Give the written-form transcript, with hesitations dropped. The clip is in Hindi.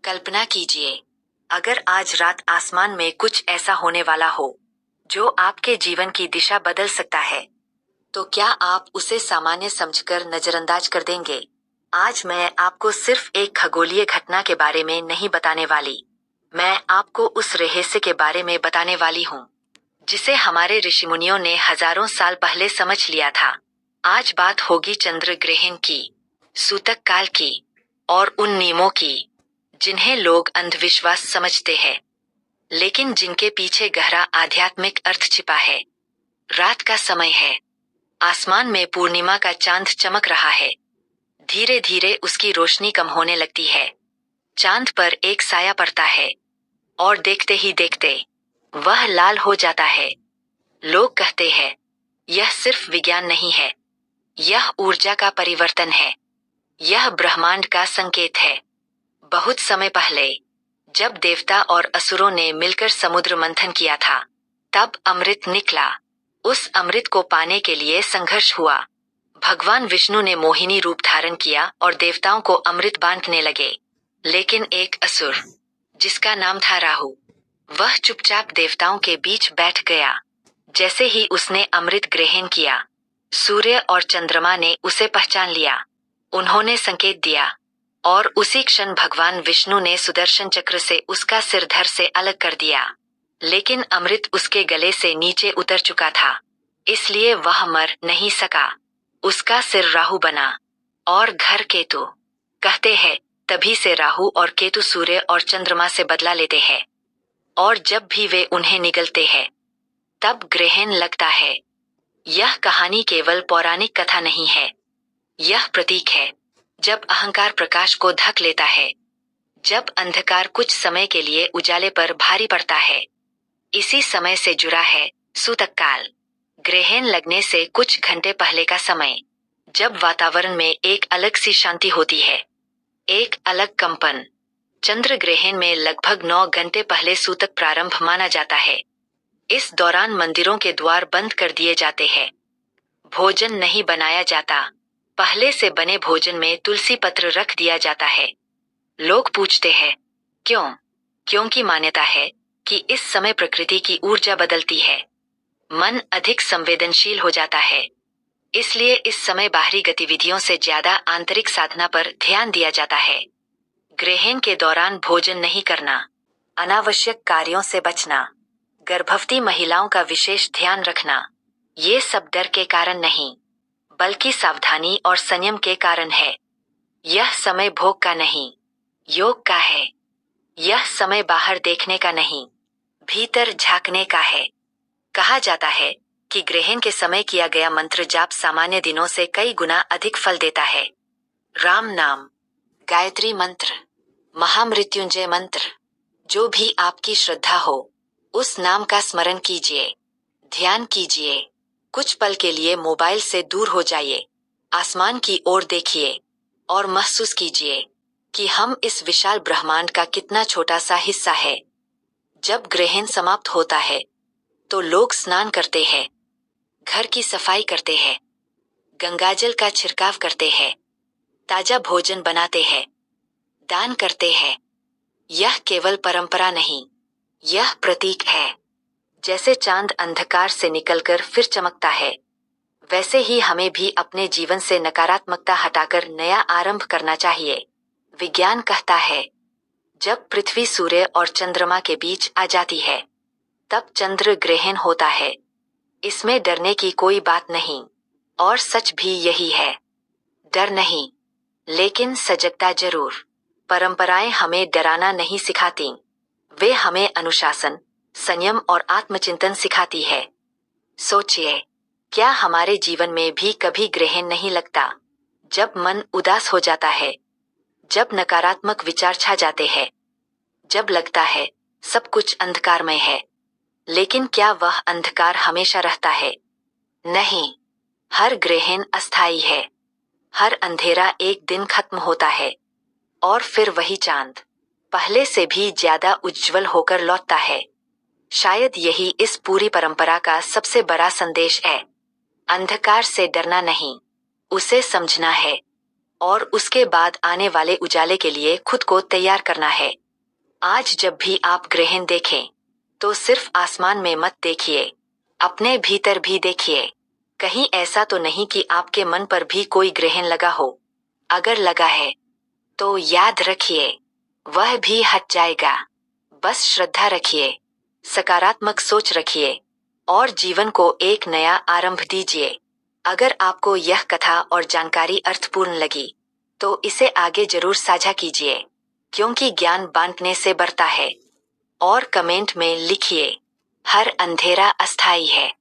कल्पना कीजिए, अगर आज रात आसमान में कुछ ऐसा होने वाला हो जो आपके जीवन की दिशा बदल सकता है, तो क्या आप उसे सामान्य समझकर नजरअंदाज कर देंगे? आज मैं आपको सिर्फ एक खगोलीय घटना के बारे में नहीं बताने वाली, मैं आपको उस रहस्य के बारे में बताने वाली हूँ जिसे हमारे ऋषिमुनियों ने हजारों साल पहले समझ लिया था। आज बात होगी चंद्र ग्रहण की, सूतक काल की और उन नियमों की जिन्हें लोग अंधविश्वास समझते हैं, लेकिन जिनके पीछे गहरा आध्यात्मिक अर्थ छिपा है। रात का समय है। आसमान में पूर्णिमा का चांद चमक रहा है। धीरे धीरे उसकी रोशनी कम होने लगती है। चांद पर एक साया पड़ता है और देखते ही देखते वह लाल हो जाता है। लोग कहते हैं, यह सिर्फ विज्ञान नहीं है, यह ऊर्जा का परिवर्तन है, यह ब्रह्मांड का संकेत है। बहुत समय पहले, जब देवता और असुरों ने मिलकर समुद्र मंथन किया था, तब अमृत निकला। उस अमृत को पाने के लिए संघर्ष हुआ। भगवान विष्णु ने मोहिनी रूप धारण किया और देवताओं को अमृत बांटने लगे। लेकिन एक असुर, जिसका नाम था राहु, वह चुपचाप देवताओं के बीच बैठ गया। जैसे ही उसने अमृत ग्रहण किया, सूर्य और चंद्रमा ने उसे पहचान लिया। उन्होंने संकेत दिया और उसी क्षण भगवान विष्णु ने सुदर्शन चक्र से उसका सिर धड़ से अलग कर दिया। लेकिन अमृत उसके गले से नीचे उतर चुका था, इसलिए वह मर नहीं सका। उसका सिर राहु बना और घर केतु। कहते हैं, तभी से राहु और केतु सूर्य और चंद्रमा से बदला लेते हैं, और जब भी वे उन्हें निगलते हैं, तब ग्रहण लगता है। यह कहानी केवल पौराणिक कथा नहीं है, यह प्रतीक है। जब अहंकार प्रकाश को ढक लेता है, जब अंधकार कुछ समय के लिए उजाले पर भारी पड़ता है, इसी समय से जुड़ा है सूतक काल। ग्रहण लगने से कुछ घंटे पहले का समय, जब वातावरण में एक अलग सी शांति होती है, एक अलग कंपन। चंद्र ग्रहण में लगभग 9 घंटे पहले सूतक प्रारंभ माना जाता है। इस दौरान मंदिरों के द्वार बंद कर दिए जाते हैं। भोजन नहीं बनाया जाता। पहले से बने भोजन में तुलसी पत्र रख दिया जाता है। लोग पूछते हैं, क्यों? क्योंकि मान्यता है कि इस समय प्रकृति की ऊर्जा बदलती है। मन अधिक संवेदनशील हो जाता है। इसलिए इस समय बाहरी गतिविधियों से ज्यादा आंतरिक साधना पर ध्यान दिया जाता है। ग्रहण के दौरान भोजन नहीं करना, अनावश्यक कार्यों से बचना, गर्भवती महिलाओं का विशेष ध्यान रखना, ये सब डर के कारण नहीं, बल्कि सावधानी और संयम के कारण है। यह समय भोग का नहीं, योग का है। यह समय बाहर देखने का नहीं, भीतर झांकने का है। कहा जाता है कि ग्रहण के समय किया गया मंत्र जाप सामान्य दिनों से कई गुना अधिक फल देता है। राम नाम, गायत्री मंत्र, महामृत्युंजय मंत्र, जो भी आपकी श्रद्धा हो, उस नाम का स्मरण कीजिए, ध्यान कीजिए। कुछ पल के लिए मोबाइल से दूर हो जाइए, आसमान की ओर देखिए और महसूस कीजिए कि हम इस विशाल ब्रह्मांड का कितना छोटा सा हिस्सा है। जब ग्रहण समाप्त होता है, तो लोग स्नान करते हैं, घर की सफाई करते हैं, गंगाजल का छिड़काव करते हैं, ताजा भोजन बनाते हैं, दान करते हैं। यह केवल परंपरा नहीं, यह प्रतीक है। जैसे चांद अंधकार से निकलकर फिर चमकता है, वैसे ही हमें भी अपने जीवन से नकारात्मकता हटाकर नया आरंभ करना चाहिए। विज्ञान कहता है, जब पृथ्वी सूर्य और चंद्रमा के बीच आ जाती है, तब चंद्र ग्रहण होता है। इसमें डरने की कोई बात नहीं, और सच भी यही है। डर नहीं, लेकिन सजगता जरूर। परंपराएं हमें डराना नहीं सिखाती, वे हमें अनुशासन, संयम और आत्मचिंतन सिखाती है। सोचिए, क्या हमारे जीवन में भी कभी ग्रहण नहीं लगता, जब मन उदास हो जाता है, जब नकारात्मक विचार छा जाते हैं, जब लगता है सब अंधकार अंधकारमय है? लेकिन क्या वह अंधकार हमेशा रहता है? नहीं, हर ग्रहण अस्थायी है। हर अंधेरा एक दिन खत्म होता है, और फिर वही चांद पहले से भी ज्यादा उज्जवल होकर लौटता है। शायद यही इस पूरी परंपरा का सबसे बड़ा संदेश है। अंधकार से डरना नहीं, उसे समझना है। और उसके बाद आने वाले उजाले के लिए खुद को तैयार करना है। आज जब भी आप ग्रहण देखें, तो सिर्फ आसमान में मत देखिए, अपने भीतर भी देखिए। कहीं ऐसा तो नहीं कि आपके मन पर भी कोई ग्रहण लगा हो। अगर लगा है, तो याद रखिए, वह भी हट जाएगा। बस श्रद्धा रखिए, सकारात्मक सोच रखिए और जीवन को एक नया आरंभ दीजिए। अगर आपको यह कथा और जानकारी अर्थपूर्ण लगी, तो इसे आगे जरूर साझा कीजिए, क्योंकि ज्ञान बांटने से बढ़ता है। और कमेंट में लिखिए, हर अंधेरा अस्थायी है।